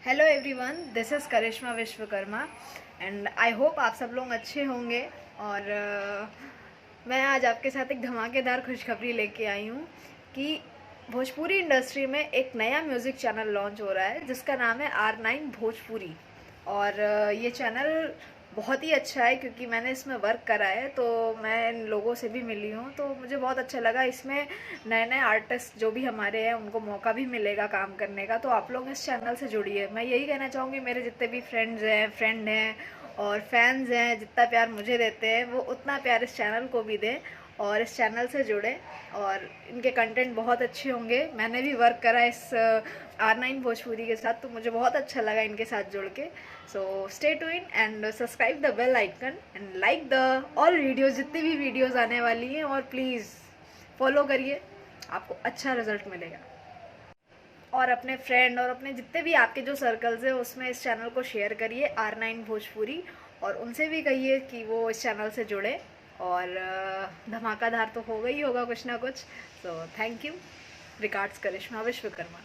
Hello everyone, this is Karishma Vishwakarma and I hope आप सब लोग अच्छे होंगे। और मैं आज आपके साथ एक धमाकेदार खुशखबरी लेके आई हूँ कि भोजपुरी इंडस्ट्री में एक नया म्यूज़िक चैनल लॉन्च हो रहा है जिसका नाम है R9 भोजपुरी। और ये चैनल बहुत ही अच्छा है क्योंकि मैंने इसमें वर्क करा है, तो मैं इन लोगों से भी मिली हूँ, तो मुझे बहुत अच्छा लगा। इसमें नए नए आर्टिस्ट जो भी हमारे हैं उनको मौका भी मिलेगा काम करने का, तो आप लोग इस चैनल से जुड़िए। मैं यही कहना चाहूँगी, मेरे जितने भी फ्रेंड हैं और फैंस हैं, जितना प्यार मुझे देते हैं वो उतना प्यार इस चैनल को भी दें और इस चैनल से जुड़े। और इनके कंटेंट बहुत अच्छे होंगे। मैंने भी वर्क करा इस R9 भोजपुरी के साथ, तो मुझे बहुत अच्छा लगा इनके साथ जुड़ के। So stay tuned and subscribe the bell icon and like the all videos, जितनी भी वीडियोज़ आने वाली हैं, और प्लीज़ फॉलो करिए, आपको अच्छा रिजल्ट मिलेगा। और अपने फ्रेंड और अपने जितने भी आपके जो सर्कल्स हैं उसमें इस चैनल को शेयर करिए R9 भोजपुरी, और उनसे भी कहिए कि वो इस चैनल से जुड़े। और धमाकादार तो होगा ही होगा कुछ ना कुछ। So thank you. Regards, Karishma Vishwakarma.